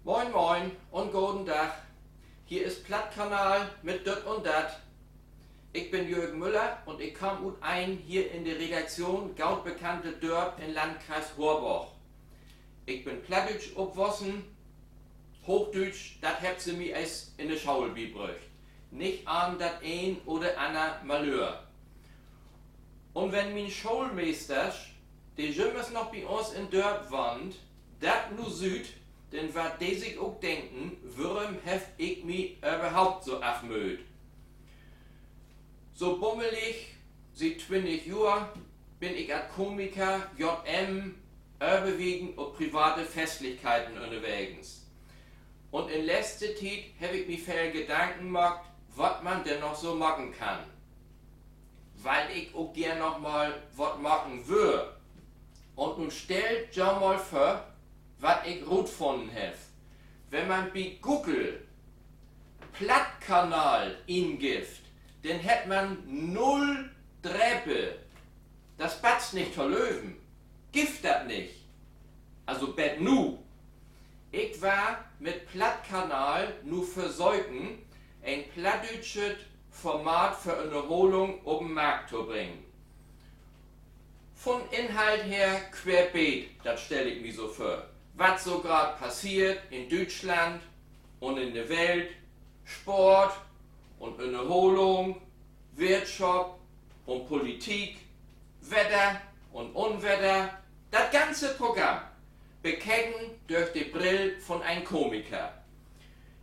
Moin moin und guten Tag. Hier ist Plattkanal mit Düt und Dat. Ich bin Jürgen Müller und ich kam ut ein hier in die Redaktion gaut bekannte Dörp in Landkreis Horboch. Ich bin Plattdeutsch obwossen, Hochdeutsch, dat hebt sie mir es in de Schaul bibrücht. Nicht an dat ein oder anna Malheur. Und wenn mein Schulmeister, die jümmers noch bei uns in Dörp wohnt, dat nu süd, denn wat die sich auch denken, warum hef ich mich überhaupt so afmöd. So bummelig, seit 20 Jahren bin ich als Komiker JM überwiegend auf private Festlichkeiten unterwegs. Und in letzter Zeit habe ich mir viel Gedanken gemacht, was man denn noch so machen kann. Weil ich auch gern noch mal was machen will. Und nun stellt ja mal vor, was ich gut gefunden habe. Wenn man bei Google Plattkanal ingift, dann hat man 0 Treppe. Das batzt nicht zu löwen. Gift das nicht. Also bet nu. Ich war mit Plattkanal nur für Säugen ein plattdeutsches Format für eine Erholung auf den Markt zu bringen. Von Inhalt her querbeet, das stelle ich mir so vor. Was so gerade passiert in Deutschland und in der Welt, Sport und Erholung, Wirtschaft und Politik, Wetter und Unwetter, das ganze Programm bekennen durch die Brille von einem Komiker.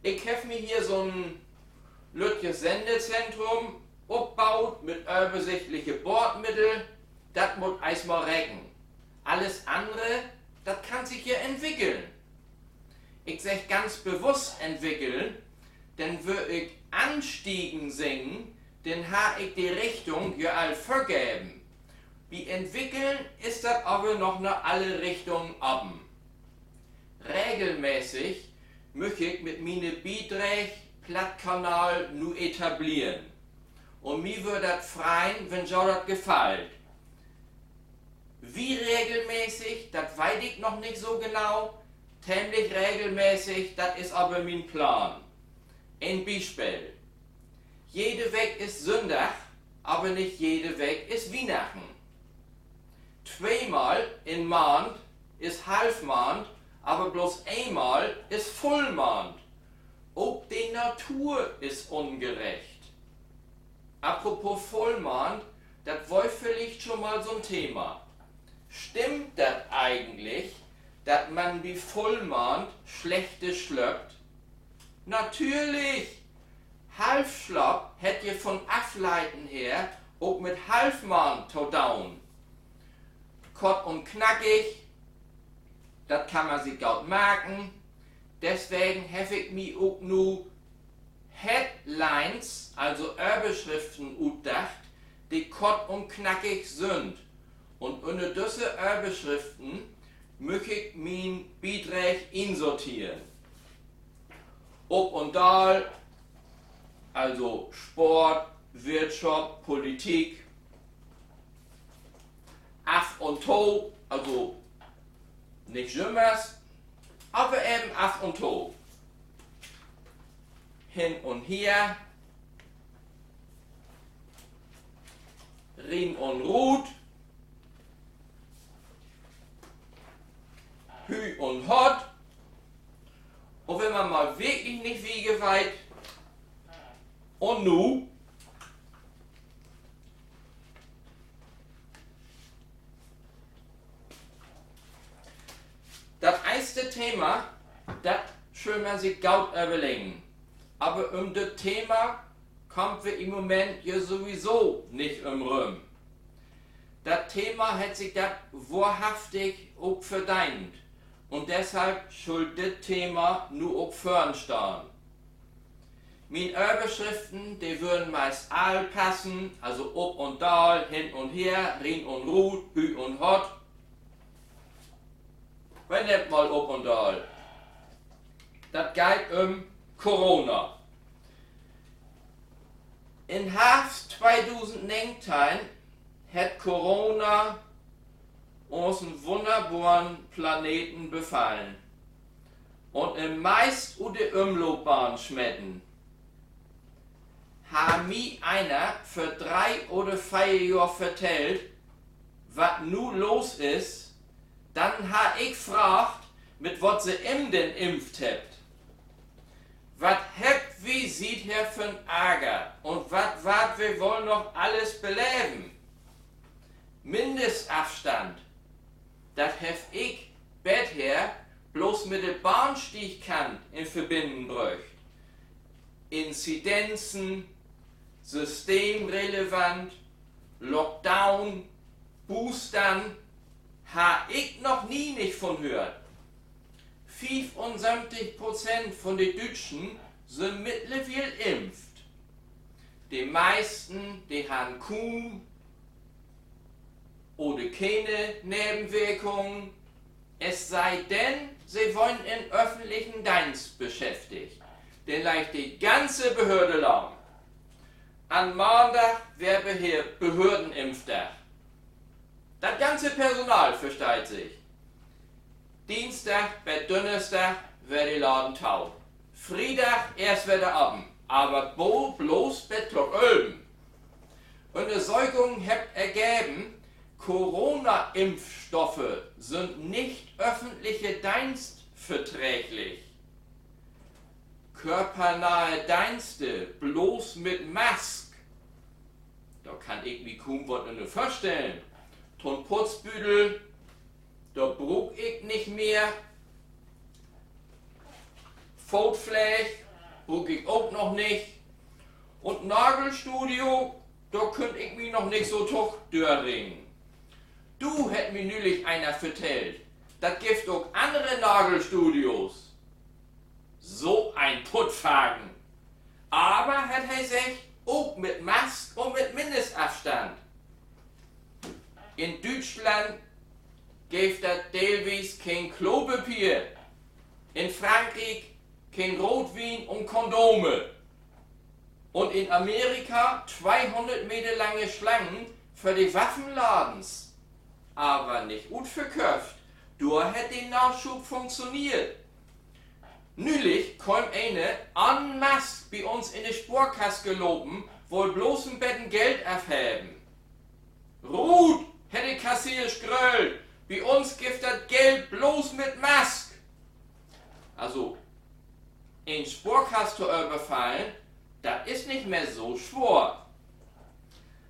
Ich habe mir hier so ein lütjes Sendezentrum aufgebaut mit übersichtlichen Bordmitteln, das muss erstmal recken. Alles andere, das kann sich ja entwickeln. Ich sage ganz bewusst entwickeln, denn würde ich Anstiegen singen, dann habe ich die Richtung ja all vergeben. Wie entwickeln ist das aber noch nach alle Richtungen oben. Regelmäßig möchte ich mit meinen Beiträgen Plattkanal nu etablieren. Und mir würde das freien, wenn jou das gefällt. Wie regelmäßig, das weiß ich noch nicht so genau. Tämlich regelmäßig, das ist aber mein Plan. Ein Beispiel. Jede Weg ist Sonntag, aber nicht jede Weg ist Weihnachten. Zweimal in Mond ist Halbmond, aber bloß einmal ist Vollmond. Auch die Natur ist ungerecht. Apropos Vollmond, das war vielleicht schon mal so ein Thema. Stimmt das eigentlich, dass man wie Vollmond schlechte schlöppt? Natürlich! Halbschlapp hätt ihr von Afleiten her auch mit Halbmond to down. Kort und knackig, das kann man sich gut merken. Deswegen habe ich mir auch nur Headlines, also Überschriften utdacht, die kort und knackig sind. Und unter diese Überschriften möchte ich mein Beitrag insortieren. Ob und Dal, also Sport, Wirtschaft, Politik, Af und To, also nicht Jümmers, aber eben Af und To. Hin und her, Rien und Rut, Hü und Hot. Und wenn man mal wirklich nicht wiegeweit und nu, das erste Thema, das schön man sich gaut überlegen. Aber das Thema kommt wir im Moment ja sowieso nicht rum. Das Thema hat sich das wahrhaftig auch verdient. Und deshalb schuld das Thema nur auch vorn stehen. Meine Überschriften, die würden meist all passen, also ob und dal, hin und her, Rien und Rut, Hü und Hot. Wenn nicht mal ob und dal. Das geht Corona. In Herbst 2019 hat Corona unseren wunderbaren Planeten befallen. und im meist u de Umlaufbahn schmetten. Ha mi einer für 3 oder 4 Jahre vertellt, was nu los ist, dann ha ich fragt, mit wat se im denn impft hebt. Wat hebt wie sieht her für'n Ärger und wat wir wollen noch alles beleben? Mindestabstand, das hef ich bisher bloß mit der Bahnstiegkant in Verbindung bräucht. Inzidenzen, systemrelevant, Lockdown, Boostern, ha ich noch nie nicht von hört. 75% von den Deutschen sind mittlerweile impft. Die meisten, die haben kaum oder keine Nebenwirkungen, es sei denn, sie wollen in öffentlichen Dienst beschäftigt. Denn leicht die ganze Behörde lahm. An Montag wäre hier Behördenimpftag. Das ganze Personal versteht sich. Dienstag bei Donnerstag wird die Laden tau. Freitag erst wieder Abend, aber bloß bei Klockölben. Und die Säugung hat ergeben, Corona-Impfstoffe sind nicht öffentliche dienstverträglich. Körpernahe Dienste bloß mit Mask. Da kann ich mir kaum was nur vorstellen. Ton Putzbüdel, da brauch ich nicht mehr. Foutfleisch brauch ich auch noch nicht. Und Nagelstudio, da könnt ich mich noch nicht so tuch durchringen. Du hätt mir neulich einer vertellt, das gibt auch andere Nagelstudios. So ein Puttfagen. Aber hat er gesagt, auch mit Mask und mit Mindestabstand. In Deutschland gibt es teilweise kein Klopapier. In Frankreich kein Rotwein und Kondome. Und in Amerika 200 Meter lange Schlangen für die Waffenladens. Aber nicht gut verkauft. Da hat der Nachschub funktioniert. Neulich kam eine en masse bei uns in die Sportkasse geloben, wohl bloß ein Betten Geld abheben. Ruth, hätte Kassier grölt, bei uns gibt das Geld bloß mit Mask. Also, in Sportkasse zu überfallen, das ist nicht mehr so schwer.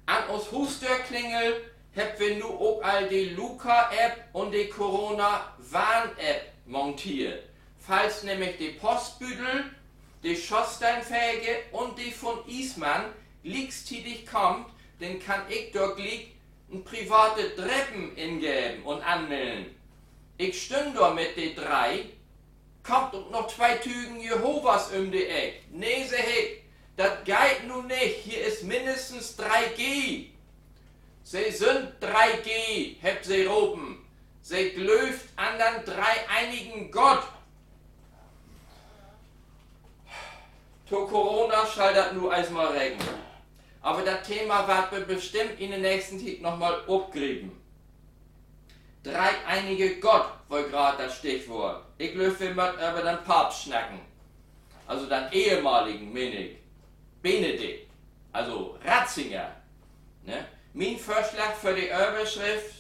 An uns Hustürklingel haben wir nur auch all die Luca-App und die Corona-Warn-App montiert. Falls nämlich die Postbüdel, die Schornsteinfeger und die von Ismann liegstätig kommt, dann kann ich dort gleich ein private Treppen ingeben und anmelden. Ich stünde dort mit den 3, kommt und noch 2 Tügen Jehovas um die Eck. Nee, seh ich, das geht nun nicht, hier ist mindestens 3G. Sie sind 3G, habt sie roben. Sie glöft an den dreieinigen Gott. Zu Corona schaltet nur einmal Regen. Aber das Thema wird wir bestimmt in den nächsten Tagen nochmal abgrieben. Dreieinige Gott war gerade das Stichwort. Ich löfe immer über den Papst schnacken. Also den ehemaligen Menig. Benedikt. Also Ratzinger. Ne? Mein Vorschlag für die Überschrift.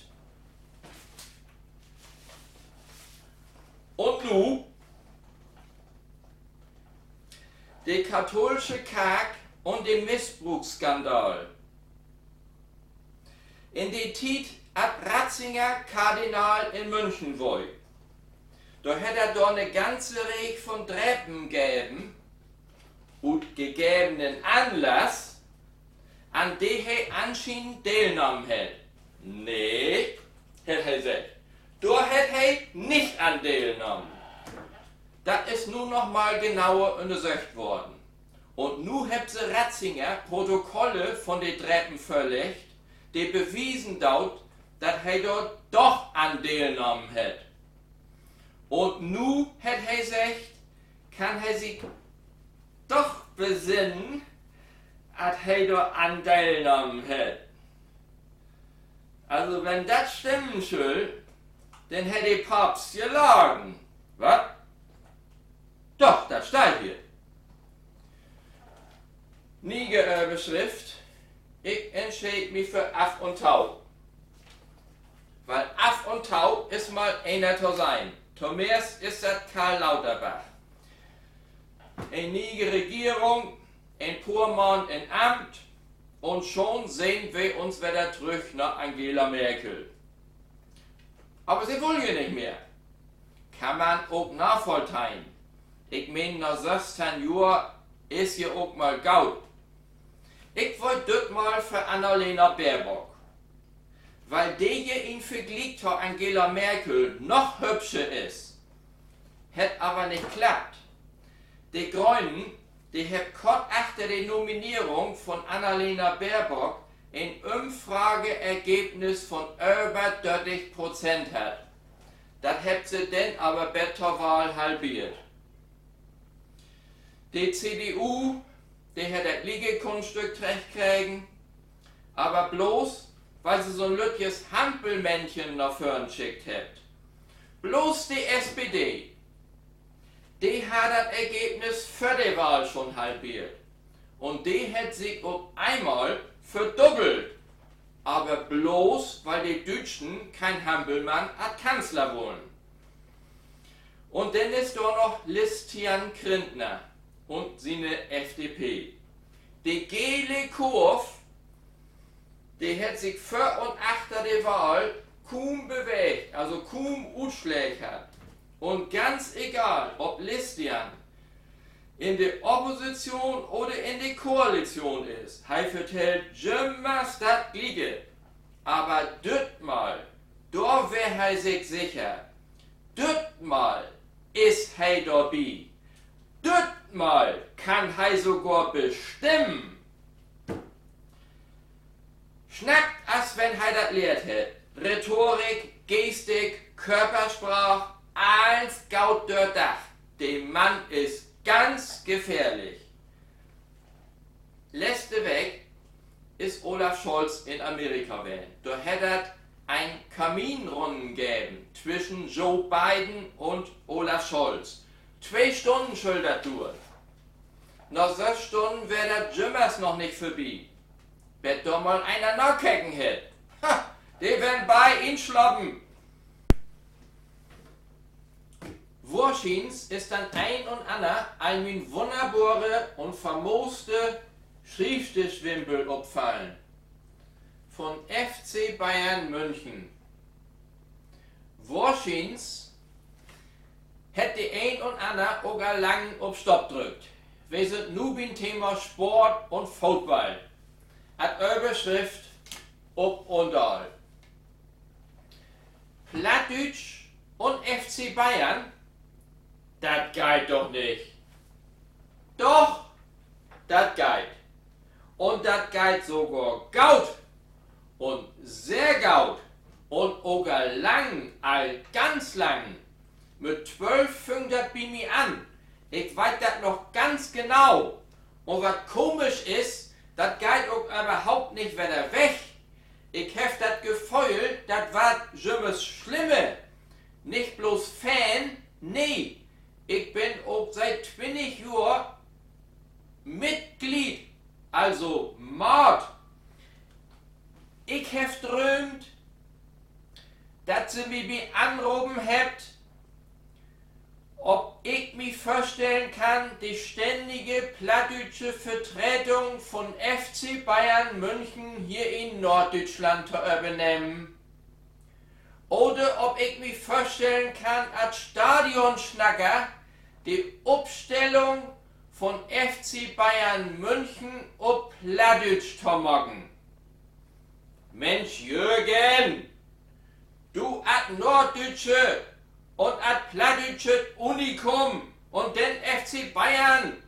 Und nu? Der katholische Kirche und den Missbrauchsskandal. In der Zeit, als Ratzinger Kardinal in München war, da hat er da eine ganze Reihe von Treppen gegeben und gegebenen Anlass, an die er anscheinend teilgenommen hat. Nee, hat er gesagt. Da hat er nicht an teilgenommen. Das ist nun noch mal genauer untersucht worden. Und nun hat sie Ratzinger Protokolle von den Treppen verlegt, die bewiesen dort, dass er dort doch an teilgenommen hat. Und nun hat er gesagt, kann er sich doch besinnen, dass er dort an teilgenommen hat. Also wenn das stimmen soll, dann hätte der Papst gelogen. Was? Doch, das steht hier. Nie Beschrift. Ich entscheide mich für Aff und Tau. Weil Aff und Tau ist mal einer zu sein. Zumindest ist das Karl Lauterbach. Eine nie Regierung, ein Purmann in Amt und schon sehen wir uns wieder zurück nach Angela Merkel. Aber sie wollen ja nicht mehr. Kann man auch nachvollziehen. Ich meine, nach 16 Jahren ist ja auch mal gaut. Ich wollte das mal für Annalena Baerbock. Weil die hier in Vergleich zu Angela Merkel noch hübscher ist. Hätt aber nicht geklappt. Die Grünen, die haben kurz nach der Nominierung von Annalena Baerbock ein Umfrageergebnis von über 30% hat. Das hat sie denn aber bei der Wahl halbiert. Die CDU, die hat das Liegekunststück kriegen, aber bloß, weil sie so ein lütjes Hampelmännchen nach vorn geschickt hat. Bloß die SPD, die hat das Ergebnis für die Wahl schon halbiert. Und die hat sich auf einmal verdoppelt. Aber bloß, weil die Deutschen kein Hampelmann als Kanzler wollen. Und dann ist da noch Christian Lindner und seine FDP. Die gelbe Kurve, die hat sich vor und achter der Wahl kaum bewegt, also kaum Ausschläge hat. Und ganz egal, ob Christian in der Opposition oder in der Koalition ist, er vertellt immer das Gleiche. Aber dort mal, da wär er sich sicher. Dort mal ist er dabei. Dort mal kann er sogar bestimmen. Schnackt, als wenn er das lehrt hätte. Rhetorik, Gestik, Körpersprache, alles gaut durchdacht. Der Mann ist ganz gefährlich. Letzte Weg ist Olaf Scholz in Amerika wählen. Da hätte es ein Kaminrunden gegeben zwischen Joe Biden und Olaf Scholz. 2 Stunden soll das dauern. Nach 6 Stunden wäre das Jimmers noch nicht vorbei. Wenn doch mal einer nachkecken hätte. Ha, die werden bei ihn schloppen. Wahrscheinlich ist dann ein und ander ein wunderbare und famoste Schriftstückwimpel abfallen. Von FC Bayern München. Wahrscheinlich hätte die ein und ander auch lang auf Stopp drückt. Wir sind nur beim Thema Sport und Fußball. Als Überschrift ob und all. Plattdeutsch und FC Bayern? Das geht doch nicht. Doch, das geht. Und das geht sogar gaut. Und sehr gaut. Und sogar lang, ganz lang. Mit 12 fängt das bei mir an. Ich weiß das noch ganz genau. Und was komisch ist, das geht auch überhaupt nicht wieder weg. Ich hab das Gefühl, das war schlimmes Schlimme. Nicht bloß Fan, nee. Ich bin auch seit 20 Jahren Mitglied, also Mord. Ich hab träumt, dass sie mich anrufen habt, ob ich mich vorstellen kann, die ständige plattdeutsche Vertretung von FC Bayern München hier in Norddeutschland zu übernehmen. Oder ob ich mich vorstellen kann, als Stadionschnacker die Aufstellung von FC Bayern München auf Plattdeutsch zu machen. Mensch Jürgen, du als Norddeutsche und als Plattdeutsches Unikum und den FC Bayern,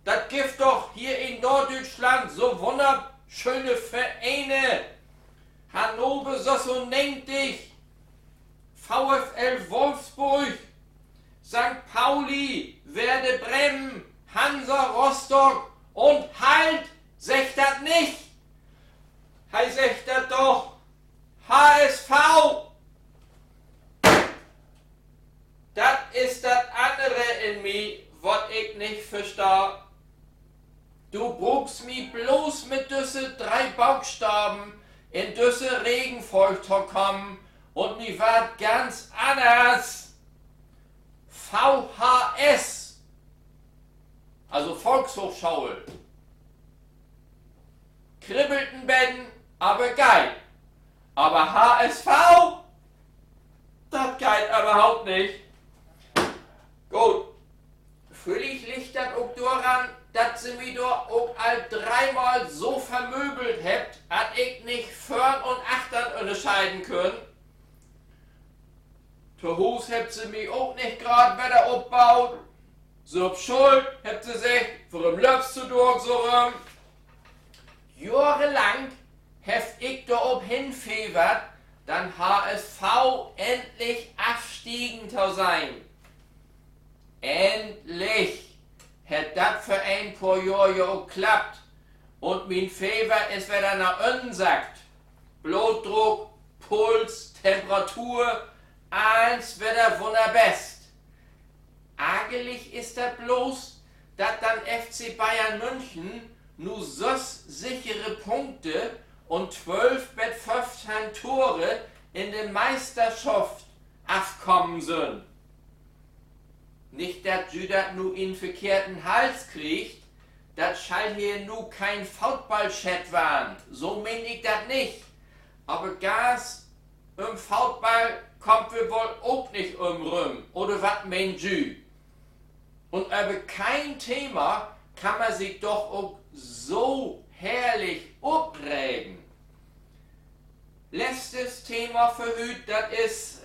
das gibt doch hier in Norddeutschland so wunderschöne Vereine. Hannover so nennt dich, VfL Wolfsburg, St. Pauli, Werder Bremen, Hansa Rostock und halt, sagt das nicht. Hei sagt das doch, HSV. Das ist das andere in mir, Du brauchst mich bloß mit düsse 3 Buchstaben in düsse Regenfeuchter kommen und mi wart ganz anders. VHS, also Volkshochschule. Kribbelten Betten, aber geil. Aber HSV, das geht überhaupt nicht. Gut, völlig liegt das auch daran, dass sie mich doch auch all 3-mal so vermöbelt habt, dass ich nicht vorn und achtern unterscheiden können. Zu Hus habt sie mich auch nicht grad wieder aufgebaut. So schuld, habt sie sich, warum läufst du durch so rum? Jahrelang heft ich da ob hinfebert, dann HSV endlich abstiegen zu sein. Endlich hat das für ein paar Jahre ja auch geklappt. Und mein Fever ist wieder nach unten sackt. Blutdruck, Puls, Temperatur, eins wieder wunderbest. Ärgerlich ist das bloß, dass dann FC Bayern München nur so sichere Punkte und 12 bis 15 Tore in der Meisterschaft aufkommen sind. Nicht, dass Jüdat nur in verkehrten Hals kriegt, das scheint hier nur kein Football-Chat waren. So mein ich das nicht. Aber Gas im Football kommt wir wohl auch nicht rum. Oder was meint Jü? Und über kein Thema kann man sich doch auch so herrlich aufregen. Letztes Thema für heute, das ist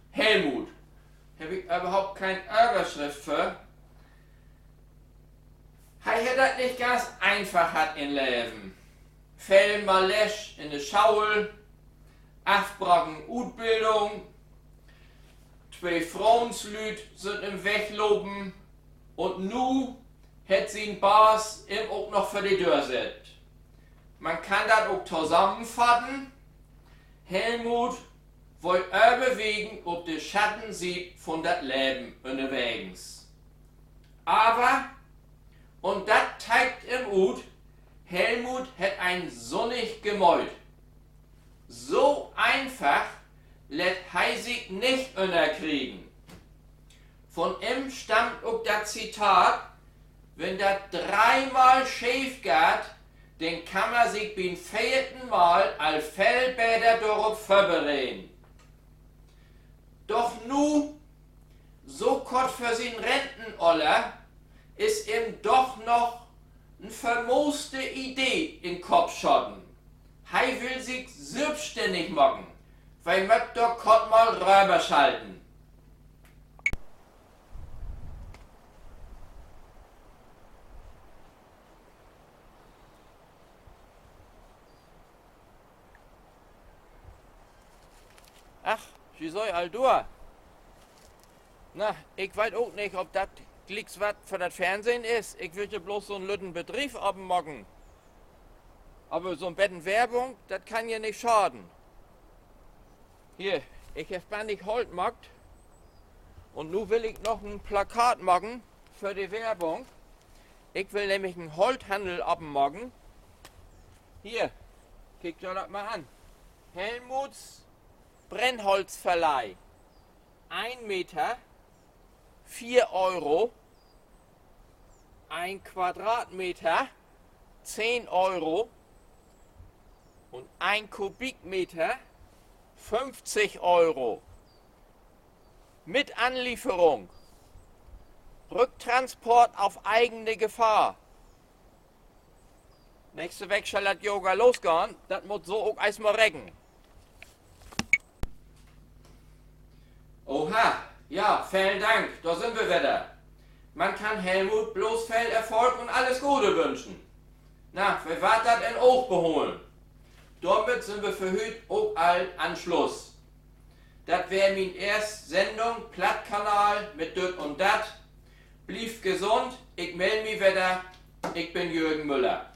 Helmut. Habe ich überhaupt keine Überschrift für. Er hat das nicht ganz einfach hat in Leben. Fällen mal lesch in der Schaul, Afbrachen Utbildung, 2 Frauenslüt sind im Wegloben und nu hat sie ein Bas ihm auch noch für die Tür setzt. Man kann das auch zusammenfassen. Helmut wollt überwiegen, ob der Schatten sieht von das Leben unterwegs. Aber, und das zeigt im Ut, Helmut hat ein sonnig Gemäut. So einfach lässt er sich nicht unterkriegen. Von ihm stammt auch das Zitat, wenn das 3-mal schief geht, dann kann man sich beim 4. Mal als Fellbäder darauf vorbereiten. Doch nu, so kurz für sein Rentenoller, ist ihm doch noch eine vermooste Idee in den Kopf schotten. Er will sich selbstständig machen, weil man doch kurz mal rüber schalten. Ach, wie soll all durch? Na, ich weiß auch nicht, ob das Klicks was für das Fernsehen ist. Ich will ja bloß so einen lütten Betrieb abmachen. Aber so ein Betten Werbung, das kann ja nicht schaden. Hier, ich habe bandig Holt gemacht. Und nun will ich noch ein Plakat machen für die Werbung. Ich will nämlich einen Holthandel abmachen. Hier, kickt euch das mal an. Helmuts Brennholzverleih. 1 Meter, 4 Euro. 1 Quadratmeter, 10 Euro. Und 1 Kubikmeter, 50 Euro. Mit Anlieferung. Rücktransport auf eigene Gefahr. Nächste Weg soll das Yoga losgehen. Das muss so auch erstmal regnen. Oha, ja, vielen Dank, da sind wir wieder. Man kann Helmut bloß viel Erfolg und alles Gute wünschen. Na, wir warten das in auch beholen. Damit sind wir für heute auch all an Schluss. Das wäre meine erste Sendung, Plattkanal mit Düt und Dat. Blieb gesund, ich melde mich wieder, ich bin Jürgen Müller.